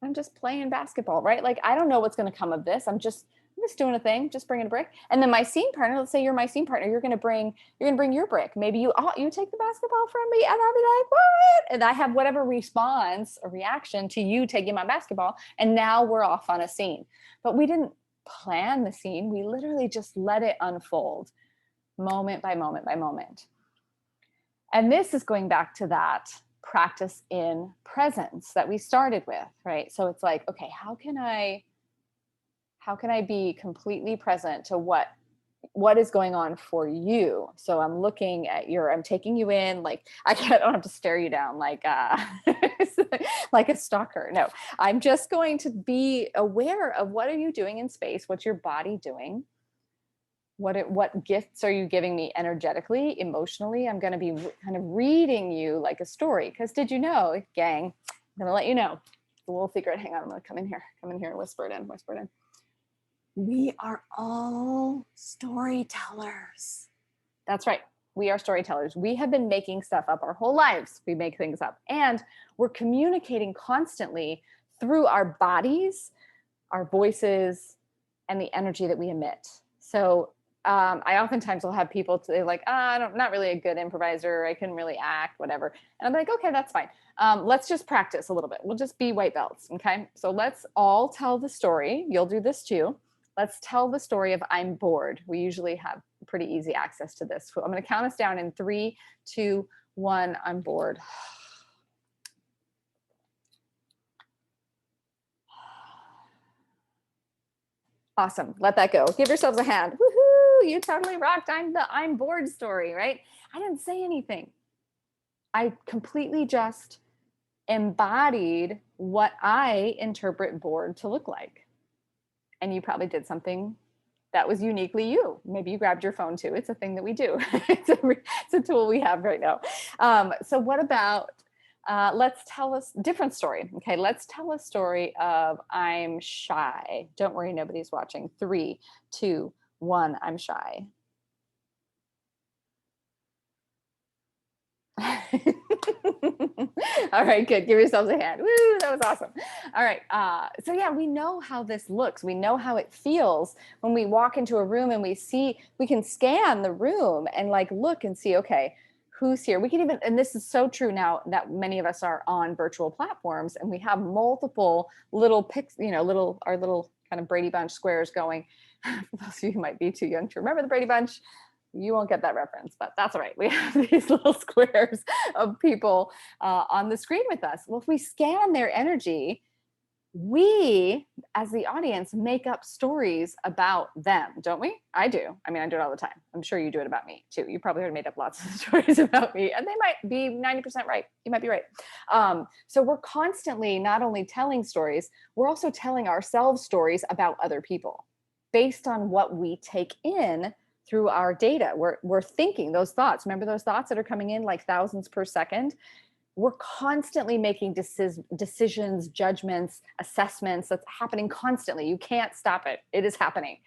I'm just playing basketball, right? Like, I don't know what's going to come of this. I'm just doing a thing, just bringing a brick. And then my scene partner, let's say you're my scene partner, you're going to bring your brick. Maybe you take the basketball from me, and I'll be like, what? And I have whatever response or reaction to you taking my basketball. And now we're off on a scene. But we didn't plan the scene. We literally just let it unfold moment by moment by moment. And this is going back to that practice in presence that we started with, right? So it's like, okay, how can I be completely present to what is going on for you? So I'm looking at I'm taking you in, like, I don't have to stare you down like like a stalker. No, I'm just going to be aware of what are you doing in space? What's your body doing? What gifts are you giving me energetically, emotionally? I'm going to be kind of reading you like a story. Because did you know, gang, I'm going to let you know the little secret. Hang on, I'm going to come in here and whisper it in. We are all storytellers. That's right. We are storytellers. We have been making stuff up our whole lives. We make things up. And we're communicating constantly through our bodies, our voices, and the energy that we emit. So I oftentimes will have people say like, I'm not really a good improviser. I couldn't really act, whatever. And I'm like, okay, that's fine. Let's just practice a little bit. We'll just be white belts. Okay. So let's all tell the story. You'll do this too. Let's tell the story of I'm bored. We usually have pretty easy access to this. So I'm going to count us down in 3, 2, 1. I'm bored. Awesome. Let that go. Give yourselves a hand. Woohoo! You totally rocked. I'm bored story, right? I didn't say anything. I completely just embodied what I interpret bored to look like. And you probably did something that was uniquely you. Maybe you grabbed your phone too. It's a thing that we do. It's a tool we have right now. So what about, let's tell a different story. Okay, let's tell a story of I'm shy. Don't worry, nobody's watching. 3, 2, 1, I'm shy. All right, good. Give yourselves a hand. Woo, that was awesome. All right. So yeah, we know how this looks. We know how it feels when we walk into a room and we can scan the room and like look and see, okay, who's here? We can even, and this is so true now that many of us are on virtual platforms and we have multiple little pics, our little kind of Brady Bunch squares going. For those of you who might be too young to remember the Brady Bunch, you won't get that reference, but that's all right. We have these little squares of people on the screen with us. Well, if we scan their energy, we, as the audience, make up stories about them, don't we? I do. I mean, I do it all the time. I'm sure you do it about me too. You probably heard made up lots of stories about me, and they might be 90% right. You might be right. So we're constantly not only telling stories, we're also telling ourselves stories about other people based on what we take in through our data. We're thinking those thoughts. Remember those thoughts that are coming in like thousands per second? We're constantly making decisions, judgments, assessments. That's happening constantly. You can't stop it. It is happening.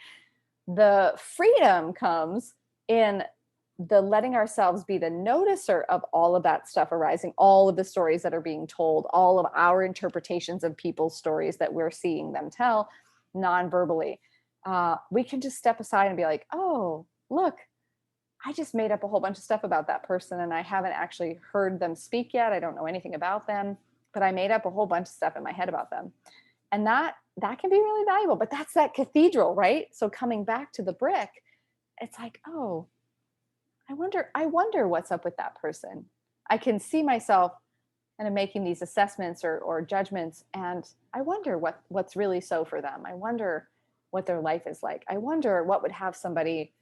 The freedom comes in the letting ourselves be the noticer of all of that stuff arising, all of the stories that are being told, all of our interpretations of people's stories that we're seeing them tell non-verbally. We can just step aside and be like, oh, look, I just made up a whole bunch of stuff about that person and I haven't actually heard them speak yet. I don't know anything about them, but I made up a whole bunch of stuff in my head about them. And that can be really valuable, but that's that cathedral, right? So coming back to the brick, it's like, oh, I wonder what's up with that person. I can see myself kind of making these assessments or judgments, and I wonder what's really so for them. I wonder what their life is like. I wonder what would have somebody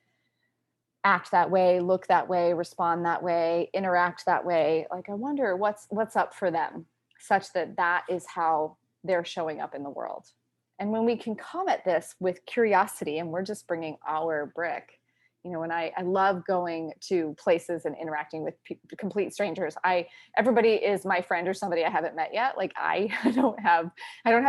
act that way, look that way, respond that way, interact that way. Like, I wonder what's up for them, such that that is how they're showing up in the world. And when we can come at this with curiosity, and we're just bringing our brick, you know, when I love going to places and interacting with complete strangers. Everybody is my friend or somebody I haven't met yet. Like I don't have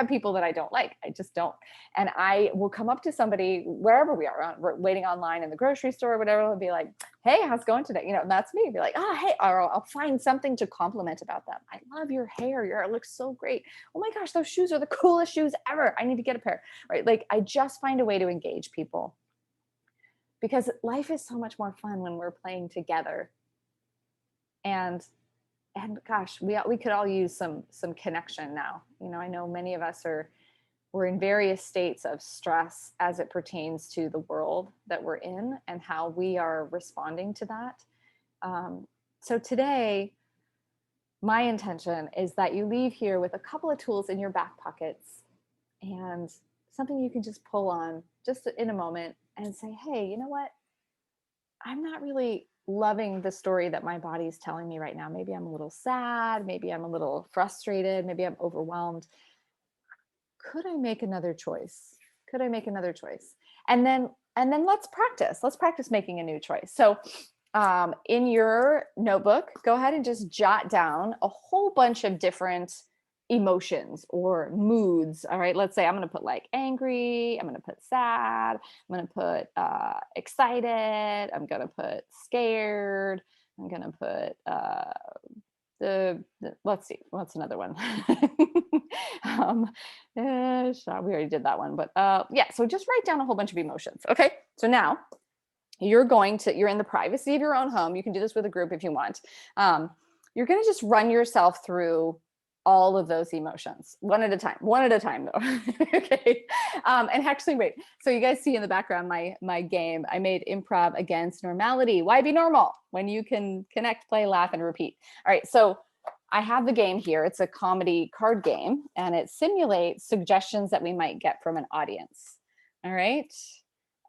people that I don't like. I just don't. And I will come up to somebody wherever we are, we're waiting online in the grocery store or whatever, and be like, hey, how's it going today? You know, and that's me. Be like, oh, hey, or I'll find something to compliment about them. I love your hair. Your hair looks so great. Oh my gosh, those shoes are the coolest shoes ever. I need to get a pair, right? Like I just find a way to engage people, because life is so much more fun when we're playing together. And gosh, we could all use some connection now. You know, I know many of us we're in various states of stress as it pertains to the world that we're in and how we are responding to that. So today, my intention is that you leave here with a couple of tools in your back pockets and something you can just pull on just in a moment and say, hey, you know what? I'm not really loving the story that my body is telling me right now. Maybe I'm a little sad. Maybe I'm a little frustrated. Maybe I'm overwhelmed. Could I make another choice? Could I make another choice? And then let's practice. Let's practice making a new choice. So in your notebook, go ahead and just jot down a whole bunch of different emotions or moods. All right, let's say I'm going to put like angry, I'm going to put sad, I'm going to put excited, I'm going to put scared, I'm going to put let's see, what's another one? We already did that one, but yeah, so just write down a whole bunch of emotions. Okay, so now you're in the privacy of your own home. You can do this with a group if you want. You're going to just run yourself through all of those emotions one at a time though. Okay. And actually, wait, so you guys see in the background, my game, I made improv against normality. Why be normal when you can connect, play, laugh, and repeat? All right. So I have the game here. It's a comedy card game, and it simulates suggestions that we might get from an audience. All right.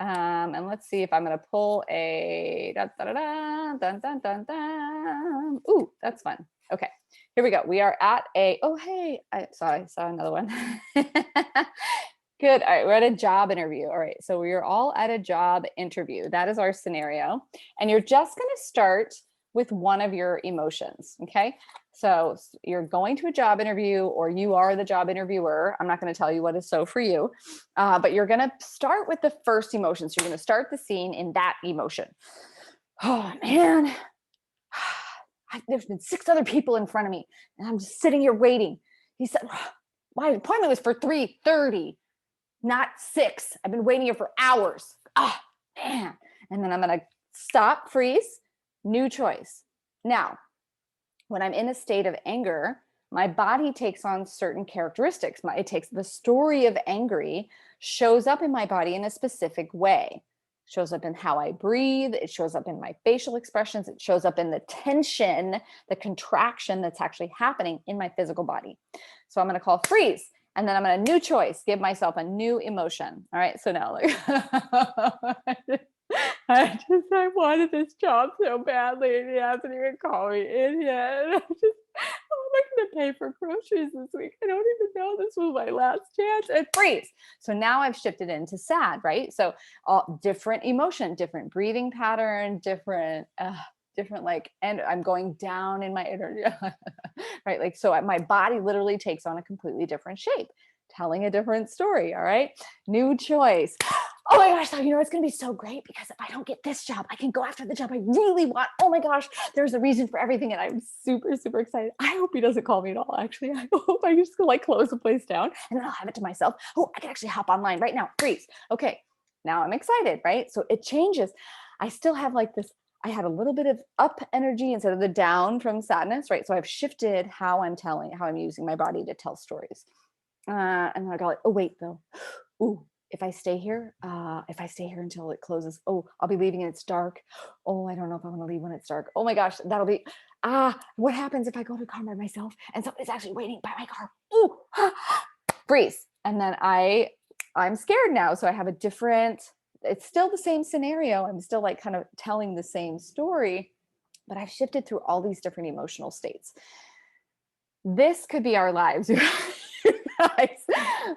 And let's see if I'm going to pull a dun, dun, dun, dun, dun, dun, dun. Ooh, that's fun. Okay, here we go. We are at oh, hey, I saw another one. Good. All right, we're at a job interview. All right, so we are all at a job interview. That is our scenario. And you're just going to start with one of your emotions. Okay, so you're going to a job interview, or you are the job interviewer. I'm not going to tell you what is so for you, but you're going to start with the first emotion. So you're going to start the scene in that emotion. Oh man, there's been 6 other people in front of me, and I'm just sitting here waiting. He said, my appointment was for 3:30, not 6. I've been waiting here for hours. Ah, man. And then I'm going to stop, freeze, new choice. Now, when I'm in a state of anger, my body takes on certain characteristics. It takes the story of angry, shows up in my body in a specific way. It shows up in how I breathe. It shows up in my facial expressions. It shows up in the tension, the contraction that's actually happening in my physical body. So I'm going to call freeze. And then I'm going to new choice, give myself a new emotion. All right. So now like, I wanted this job so badly and he hasn't even called me in yet. And how am I going to pay for groceries this week? I don't even know, this was my last chance, and freeze. So now I've shifted into sad, right? So all different emotion, different breathing pattern, different like, and I'm going down in my energy, right? Like, so my body literally takes on a completely different shape, telling a different story. All right. New choice. Oh my gosh, so you know, it's going to be so great because if I don't get this job, I can go after the job I really want. Oh my gosh, there's a reason for everything. And I'm super, super excited. I hope he doesn't call me at all. Actually, I hope I just like close the place down and then I'll have it to myself. Oh, I can actually hop online right now. Freeze. Okay. Now I'm excited, right? So it changes. I still have like this, I had a little bit of up energy instead of the down from sadness, right? So I've shifted how I'm using my body to tell stories. And then I got like, oh wait, though. Ooh, if I stay here until it closes, oh, I'll be leaving and it's dark. Oh, I don't know if I want to leave when it's dark. Oh my gosh, that'll be, what happens if I go to a car by myself and somebody's actually waiting by my car? Ooh, freeze. And then I'm scared now. So I have a different, it's still the same scenario. I'm still like kind of telling the same story, but I've shifted through all these different emotional states. This could be our lives, you guys.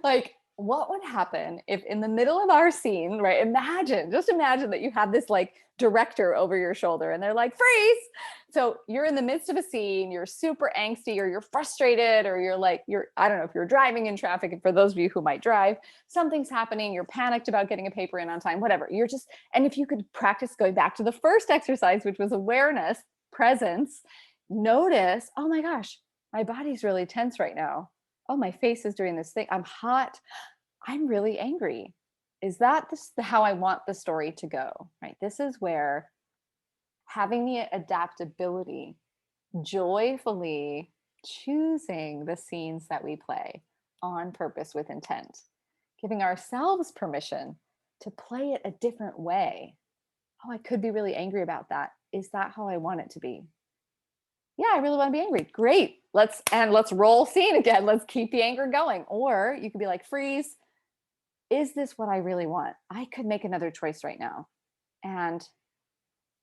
Like, what would happen if in the middle of our scene, right? Just imagine that you have this like director over your shoulder and they're like, freeze. So you're in the midst of a scene, you're super angsty or you're frustrated or I don't know if you're driving in traffic. And for those of you who might drive, something's happening, you're panicked about getting a paper in on time, whatever. And if you could practice going back to the first exercise, which was awareness, presence, notice, oh my gosh, my body's really tense right now. Oh, my face is doing this thing. I'm hot. I'm really angry. Is that how I want the story to go? Right. This is where having the adaptability, joyfully choosing the scenes that we play on purpose with intent, giving ourselves permission to play it a different way. Oh, I could be really angry about that. Is that how I want it to be? Yeah, I really want to be angry. Great. Let's roll scene again. Let's keep the anger going. Or you could be like, freeze. Is this what I really want? I could make another choice right now. And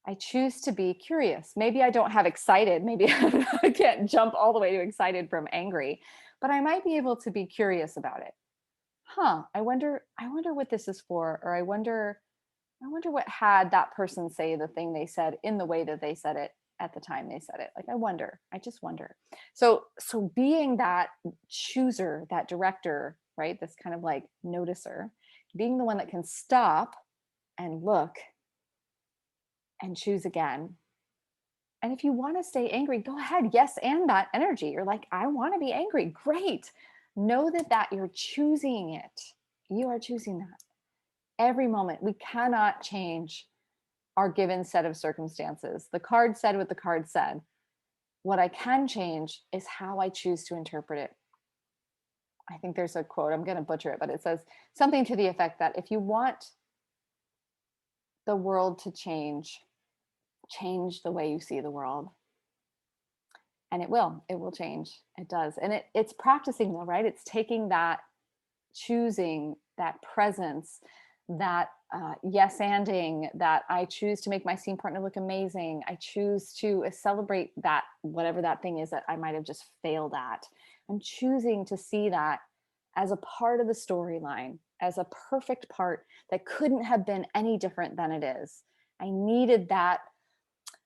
I choose to be curious. Maybe I don't have excited. Maybe I can't jump all the way to excited from angry, but I might be able to be curious about it. I wonder what this is for, or I wonder what had that person say the thing they said in the way that they said it at the time they said it. Like, I just wonder. So being that chooser, that director, right? This kind of like noticer, being the one that can stop and look and choose again. And if you want to stay angry, go ahead. Yes, and that energy. You're like, I want to be angry. Great. Know that you're choosing it. You are choosing that. Every moment. We cannot change our given set of circumstances. The card said what the card said. What I can change is how I choose to interpret it. I think there's a quote, I'm going to butcher it, but it says something to the effect that if you want the world to change the way you see the world. And it will change. It does. And it's practicing though, right? It's taking that, choosing that presence, that yes-anding, that I choose to make my scene partner look amazing. I choose to celebrate that, whatever that thing is that I might have just failed at. I'm choosing to see that as a part of the storyline, as a perfect part that couldn't have been any different than it is. I needed that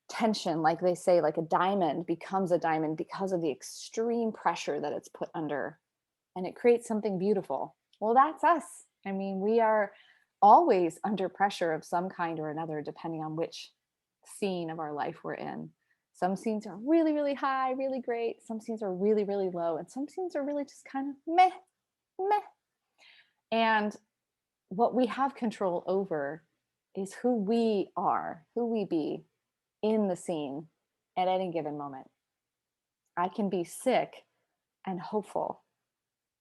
tension, like they say, like a diamond becomes a diamond because of the extreme pressure that it's put under, and it creates something beautiful. Well, that's us. I mean, we are always under pressure of some kind or another, depending on which scene of our life we're in. Some scenes are really, really high, really great. Some scenes are really, really low. And some scenes are really just kind of meh, meh. And what we have control over is who we are, who we be in the scene at any given moment. I can be sick and hopeful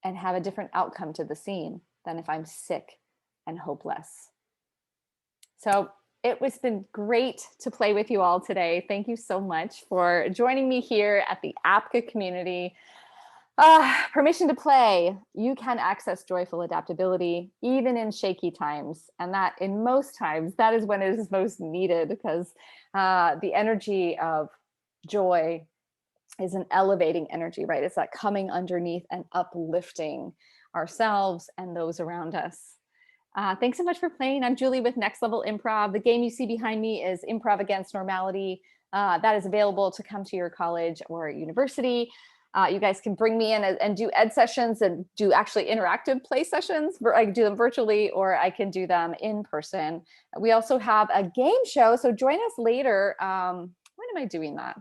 and have a different outcome to the scene than if I'm sick and hopeless. So it was been great to play with you all today. Thank you so much for joining me here at the APCA community. Permission to play. You can access joyful adaptability even in shaky times. And that in most times, that is when it is most needed, because the energy of joy is an elevating energy, right? It's that coming underneath and uplifting ourselves and those around us. Thanks so much for playing. I'm Julie with Next Level Improv. The game you see behind me is Improv Against Normality. That is available to come to your college or university. You guys can bring me in and do ed sessions and do actually interactive play sessions. I can do them virtually or I can do them in person. We also have a game show, so join us later. When am I doing that?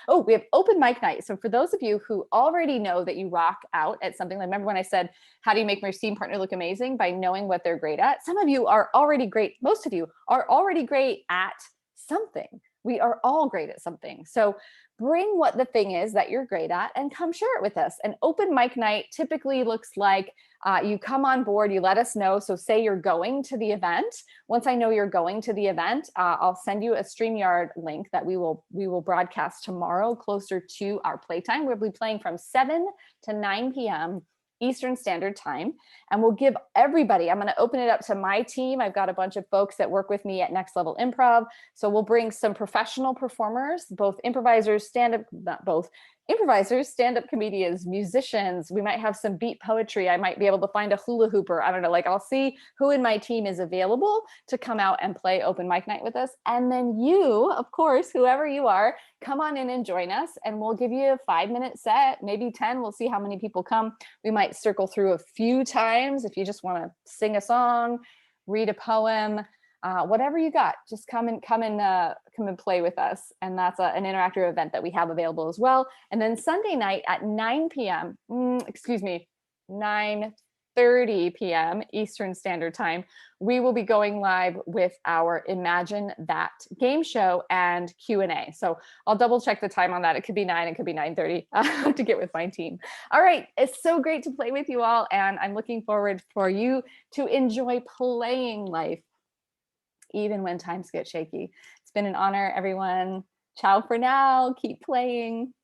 Oh, we have open mic night. So for those of you who already know that you rock out at something, like remember when I said, how do you make your scene partner look amazing? By knowing what they're great at. Some of you are already great. Most of you are already great at something. We are all great at something. So bring what the thing is that you're great at and come share it with us. An open mic night typically looks like you come on board, you let us know. So say you're going to the event. Once I know you're going to the event, I'll send you a StreamYard link that we will broadcast tomorrow closer to our playtime. We'll be playing from 7 to 9 p.m. Eastern Standard Time. And we'll give everybody, I'm going to open it up to my team. I've got a bunch of folks that work with me at Next Level Improv. So we'll bring some professional performers, both improvisers, stand-up comedians, musicians. We might have some beat poetry. I might be able to find a hula hooper. I don't know, like I'll see who in my team is available to come out and play open mic night with us. And then you, of course, whoever you are, come on in and join us. And we'll give you a 5-minute set, maybe 10. We'll see how many people come. We might circle through a few times. If you just want to sing a song, read a poem, whatever you got, just come and play with us. And that's an interactive event that we have available as well. And then Sunday night at 9 p.m., 9:30 p.m. Eastern Standard Time, we will be going live with our Imagine That game show and Q&A. So I'll double check the time on that. It could be 9, it could be 9:30 to get with my team. All right, it's so great to play with you all. And I'm looking forward for you to enjoy playing life even when times get shaky. It's been an honor, everyone. Ciao for now. Keep playing.